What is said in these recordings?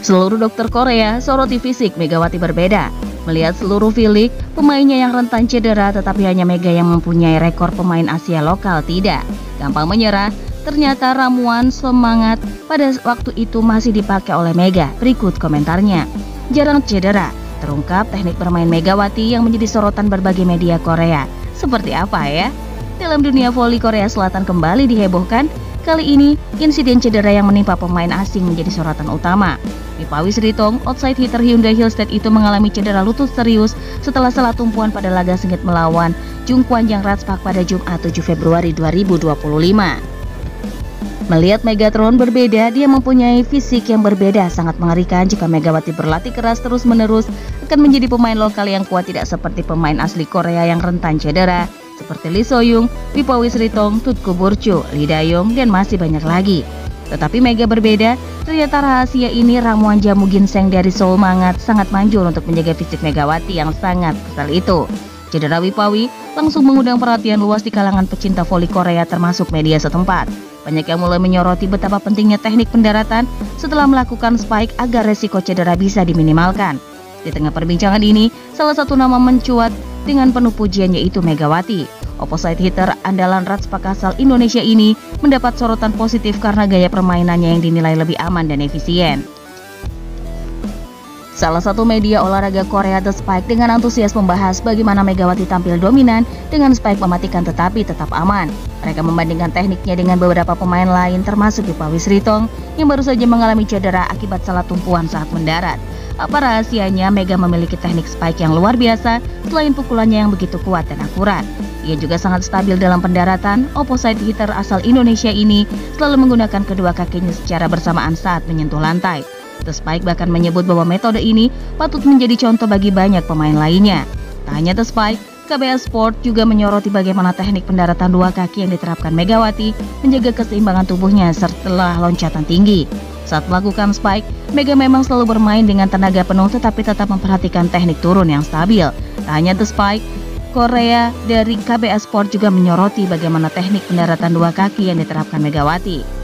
Seluruh dokter Korea soroti fisik Megawati berbeda. Melihat seluruh V-League, pemainnya yang rentan cedera, tetapi hanya Mega yang mempunyai rekor pemain Asia lokal tidak gampang menyerah. Ternyata ramuan semangat pada waktu itu masih dipakai oleh Mega. Berikut komentarnya. Jarang cedera, terungkap teknik bermain Megawati yang menjadi sorotan berbagai media Korea. Seperti apa ya? Dalam dunia voli, Korea Selatan kembali dihebohkan. Kali ini, insiden cedera yang menimpa pemain asing menjadi sorotan utama. Wipawi Sritong, outside hitter Hyundai Hillstead itu mengalami cedera lutut serius setelah salah tumpuan pada laga sengit melawan Jungkwanjang Ratspak pada Jumat 7 Februari 2025. Melihat Megatron berbeda, dia mempunyai fisik yang berbeda. Sangat mengerikan jika Megawati berlatih keras terus-menerus akan menjadi pemain lokal yang kuat, tidak seperti pemain asli Korea yang rentan cedera seperti Lee Soyung, Wipawi Sritong, Tutku Burcu, Lee Dayong, dan masih banyak lagi. Tetapi Mega berbeda. Ternyata rahasia ini ramuan jamu ginseng dari Seoul Mangat sangat manjur untuk menjaga fisik Megawati yang sangat kesal itu. Cedera Wipawi langsung mengundang perhatian luas di kalangan pecinta voli Korea termasuk media setempat. Banyak yang mulai menyoroti betapa pentingnya teknik pendaratan setelah melakukan spike agar resiko cedera bisa diminimalkan. Di tengah perbincangan ini, salah satu nama mencuat dengan penuh pujian yaitu Megawati. Opposite hitter andalan Ratspak asal Indonesia ini mendapat sorotan positif karena gaya permainannya yang dinilai lebih aman dan efisien. Salah satu media olahraga Korea, The Spike, dengan antusias membahas bagaimana Megawati tampil dominan dengan spike mematikan tetapi tetap aman. Mereka membandingkan tekniknya dengan beberapa pemain lain termasuk Wipawi Sritong yang baru saja mengalami cedera akibat salah tumpuan saat mendarat. Apa rahasianya Mega memiliki teknik spike yang luar biasa selain pukulannya yang begitu kuat dan akurat? Ia juga sangat stabil dalam pendaratan. Opposite hitter asal Indonesia ini selalu menggunakan kedua kakinya secara bersamaan saat menyentuh lantai. The Spike bahkan menyebut bahwa metode ini patut menjadi contoh bagi banyak pemain lainnya. Tak hanya The Spike, KBS Sport juga menyoroti bagaimana teknik pendaratan dua kaki yang diterapkan Megawati menjaga keseimbangan tubuhnya setelah loncatan tinggi. Saat melakukan spike, Mega memang selalu bermain dengan tenaga penuh tetapi tetap memperhatikan teknik turun yang stabil. Tak hanya The Spike, Korea dari KBS Sport juga menyoroti bagaimana teknik pendaratan dua kaki yang diterapkan Megawati.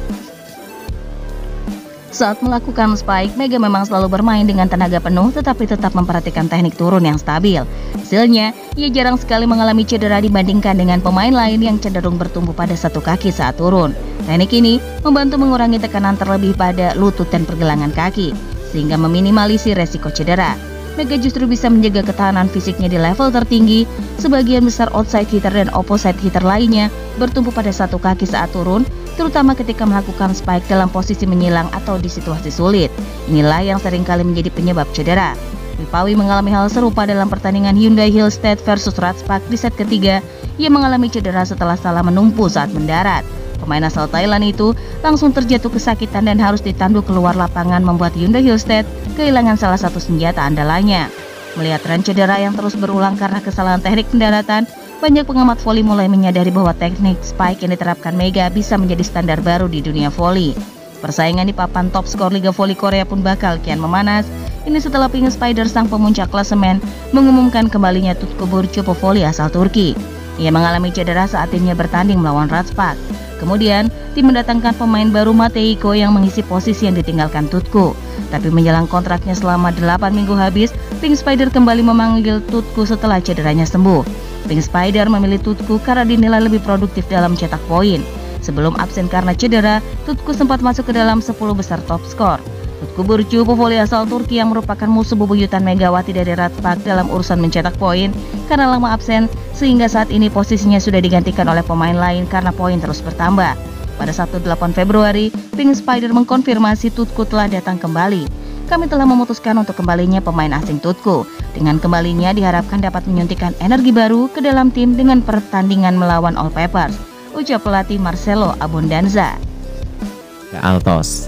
Saat melakukan spike, Mega memang selalu bermain dengan tenaga penuh tetapi tetap memperhatikan teknik turun yang stabil. Hasilnya, ia jarang sekali mengalami cedera dibandingkan dengan pemain lain yang cenderung bertumbuh pada satu kaki saat turun. Teknik ini membantu mengurangi tekanan terlebih pada lutut dan pergelangan kaki, sehingga meminimalisir resiko cedera. Mega justru bisa menjaga ketahanan fisiknya di level tertinggi. Sebagian besar outside hitter dan opposite hitter lainnya bertumbuh pada satu kaki saat turun, terutama ketika melakukan spike dalam posisi menyilang atau di situasi sulit. Inilah yang seringkali menjadi penyebab cedera. Wipawi mengalami hal serupa dalam pertandingan Hyundai Hillstead versus Ratspak di set ketiga. Ia mengalami cedera setelah salah menumpu saat mendarat. Pemain asal Thailand itu langsung terjatuh kesakitan dan harus ditandu keluar lapangan, membuat Hyundai Hillstead kehilangan salah satu senjata andalannya. Melihat tren cedera yang terus berulang karena kesalahan teknik pendaratan, banyak pengamat voli mulai menyadari bahwa teknik spike yang diterapkan Mega bisa menjadi standar baru di dunia voli. Persaingan di papan top skor Liga Voli Korea pun bakal kian memanas. Ini setelah Pink Spider, sang pemuncak klasemen, mengumumkan kembalinya Tutku Burcu pevoli asal Turki. Ia mengalami cedera saat timnya bertanding melawan Ratspak. Kemudian, tim mendatangkan pemain baru Mateiko yang mengisi posisi yang ditinggalkan Tutku. Tapi menjelang kontraknya selama 8 minggu habis, Pink Spider kembali memanggil Tutku setelah cederanya sembuh. Pink Spider memilih Tutku karena dinilai lebih produktif dalam cetak poin. Sebelum absen karena cedera, Tutku sempat masuk ke dalam 10 besar top skor. Tutku Burcu, pevoli asal Turki yang merupakan musuh bebuyutan Megawati dari Ratspak dalam urusan mencetak poin karena lama absen, sehingga saat ini posisinya sudah digantikan oleh pemain lain karena poin terus bertambah. Pada Sabtu 8 Februari, Pink Spider mengkonfirmasi Tutku telah datang kembali. Kami telah memutuskan untuk kembalinya pemain asing Tutku. Dengan kembalinya diharapkan dapat menyuntikkan energi baru ke dalam tim dengan pertandingan melawan All Papers, ucap pelatih Marcelo Abundanza. Altos.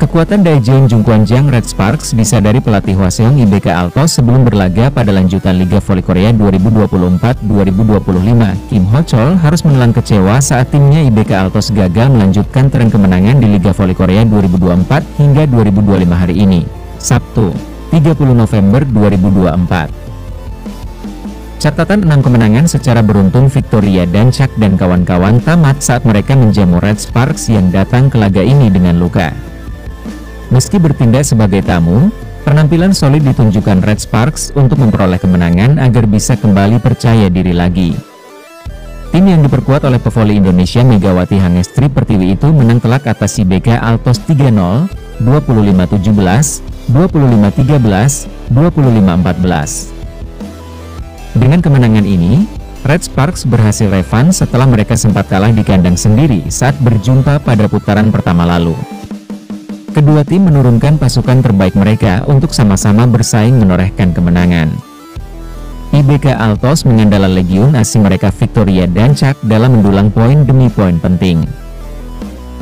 Kekuatan Daejeon Jungkwanjang Red Sparks disadari pelatih Hwaseong IBK Altos sebelum berlaga pada lanjutan Liga Voli Korea 2024-2025. Kim Ho-chol harus menelan kecewa saat timnya IBK Altos gagal melanjutkan tren kemenangan di Liga Voli Korea 2024 hingga 2025 hari ini, Sabtu, 30 November 2024. Catatan 6 kemenangan secara beruntun Victoria dan Chuck dan kawan-kawan tamat saat mereka menjamu Red Sparks yang datang ke laga ini dengan luka. Meski bertindak sebagai tamu, penampilan solid ditunjukkan Red Sparks untuk memperoleh kemenangan agar bisa kembali percaya diri lagi. Tim yang diperkuat oleh pevoli Indonesia Megawati Hangestri Pertiwi itu menang telak atas IBK Altos 3-0, 25-17, 25-13, 25-14. Dengan kemenangan ini, Red Sparks berhasil revan setelah mereka sempat kalah di kandang sendiri saat berjumpa pada putaran pertama lalu. Kedua tim menurunkan pasukan terbaik mereka untuk sama-sama bersaing menorehkan kemenangan. IBK Altos mengandalkan legiun asing mereka Victoria Dancak dalam mendulang poin demi poin penting.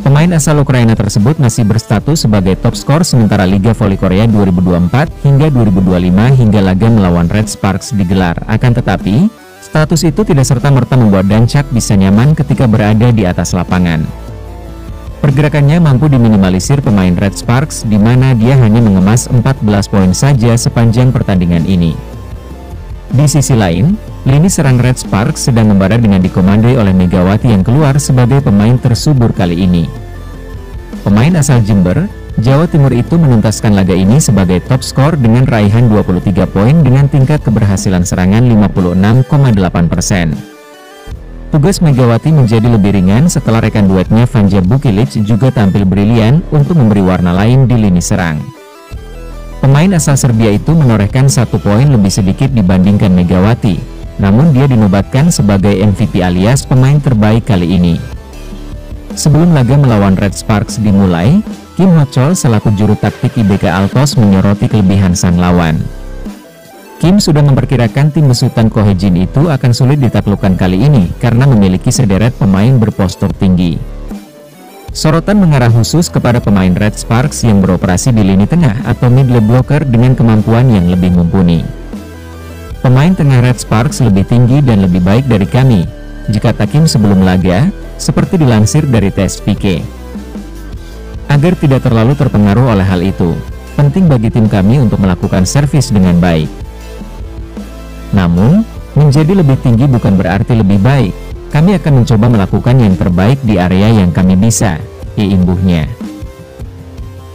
Pemain asal Ukraina tersebut masih berstatus sebagai top skor sementara Liga Voli Korea 2024 hingga 2025 hingga laga melawan Red Sparks digelar. Akan tetapi, status itu tidak serta-merta membuat Dancak bisa nyaman ketika berada di atas lapangan. Pergerakannya mampu diminimalisir pemain Red Sparks di mana dia hanya mengemas 14 poin saja sepanjang pertandingan ini. Di sisi lain, lini serang Red Sparks sedang membara dengan dikomandoi oleh Megawati yang keluar sebagai pemain tersubur kali ini. Pemain asal Jember, Jawa Timur itu menuntaskan laga ini sebagai top skor dengan raihan 23 poin dengan tingkat keberhasilan serangan 56,8%. Tugas Megawati menjadi lebih ringan setelah rekan duetnya Vanja Bukilic juga tampil brilian untuk memberi warna lain di lini serang. Pemain asal Serbia itu menorehkan 1 poin lebih sedikit dibandingkan Megawati, namun dia dinobatkan sebagai MVP alias pemain terbaik kali ini. Sebelum laga melawan Red Sparks dimulai, Kim Ho-chol selaku juru taktik IBK Altos menyoroti kelebihan sang lawan. Kim sudah memperkirakan tim besutan Ko Hye-jin itu akan sulit ditaklukkan kali ini karena memiliki sederet pemain berpostur tinggi. Sorotan mengarah khusus kepada pemain Red Sparks yang beroperasi di lini tengah atau middle blocker dengan kemampuan yang lebih mumpuni. Pemain tengah Red Sparks lebih tinggi dan lebih baik dari kami, jika Kim sebelum laga, seperti dilansir dari tes PK. Agar tidak terlalu terpengaruh oleh hal itu, penting bagi tim kami untuk melakukan servis dengan baik. Namun, menjadi lebih tinggi bukan berarti lebih baik. Kami akan mencoba melakukan yang terbaik di area yang kami bisa, imbuhnya.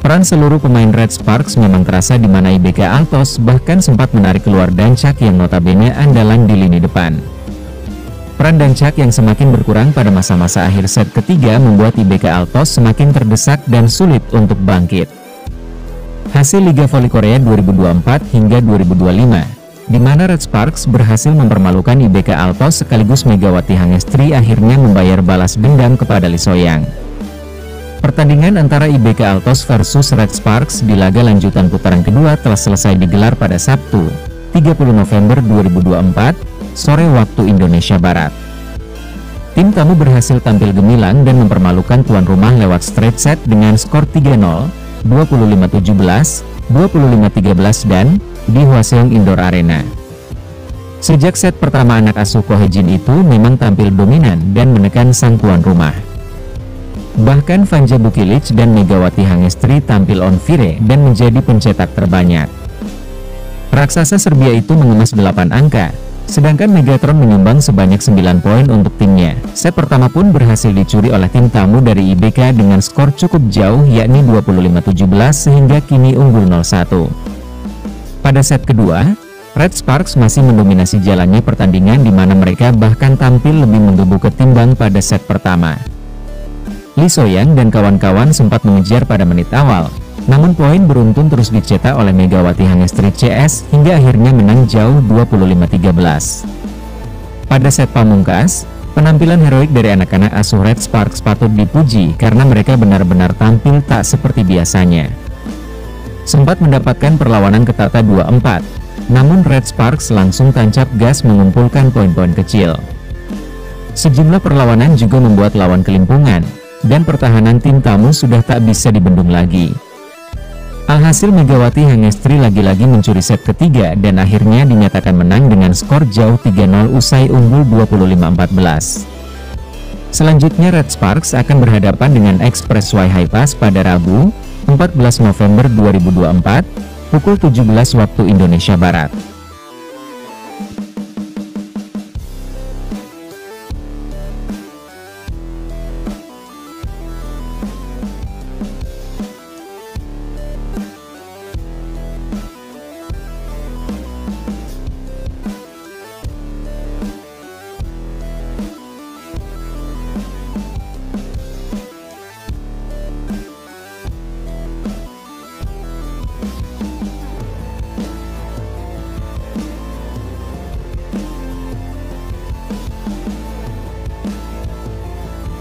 Peran seluruh pemain Red Sparks memang terasa di mana IBK Altos bahkan sempat menarik keluar Dancak yang notabene andalan di lini depan. Peran Dancak yang semakin berkurang pada masa-masa akhir set ketiga membuat IBK Altos semakin terdesak dan sulit untuk bangkit. Hasil Liga Voli Korea 2024 hingga 2025, di mana Red Sparks berhasil mempermalukan IBK Altos sekaligus Megawati Hangestri akhirnya membayar balas dendam kepada Lee So-yang. Pertandingan antara IBK Altos versus Red Sparks di laga lanjutan putaran kedua telah selesai digelar pada Sabtu, 30 November 2024, sore waktu Indonesia Barat. Tim tamu berhasil tampil gemilang dan mempermalukan tuan rumah lewat straight set dengan skor 3-0, 25-17, 25-13 dan di Hwaseong Indoor Arena. Sejak set pertama anak asuh Ko Hye-jin itu memang tampil dominan dan menekan sang tuan rumah. Bahkan Vanja Bukilic dan Megawati Hangestri tampil on fire dan menjadi pencetak terbanyak. Raksasa Serbia itu mengemas 8 angka, sedangkan Megatron menyumbang sebanyak 9 poin untuk timnya. Set pertama pun berhasil dicuri oleh tim tamu dari IBK dengan skor cukup jauh yakni 25-17 sehingga kini unggul 0-1. Pada set kedua, Red Sparks masih mendominasi jalannya pertandingan di mana mereka bahkan tampil lebih menggebu ketimbang pada set pertama. Lee So-yang dan kawan-kawan sempat mengejar pada menit awal, namun poin beruntun terus dicetak oleh Megawati Hangestri CS hingga akhirnya menang jauh 25-13. Pada set pamungkas, penampilan heroik dari anak-anak asuh Red Sparks patut dipuji karena mereka benar-benar tampil tak seperti biasanya. Sempat mendapatkan perlawanan ketata 2-4, namun Red Sparks langsung tancap gas mengumpulkan poin-poin kecil. Sejumlah perlawanan juga membuat lawan kelimpungan, dan pertahanan tim tamu sudah tak bisa dibendung lagi. Alhasil Megawati Hangestri lagi-lagi mencuri set ketiga dan akhirnya dinyatakan menang dengan skor jauh 3-0 usai unggul 25-14. Selanjutnya Red Sparks akan berhadapan dengan Express Y High Pass pada Rabu, 14 November 2024, pukul 17 waktu Indonesia Barat.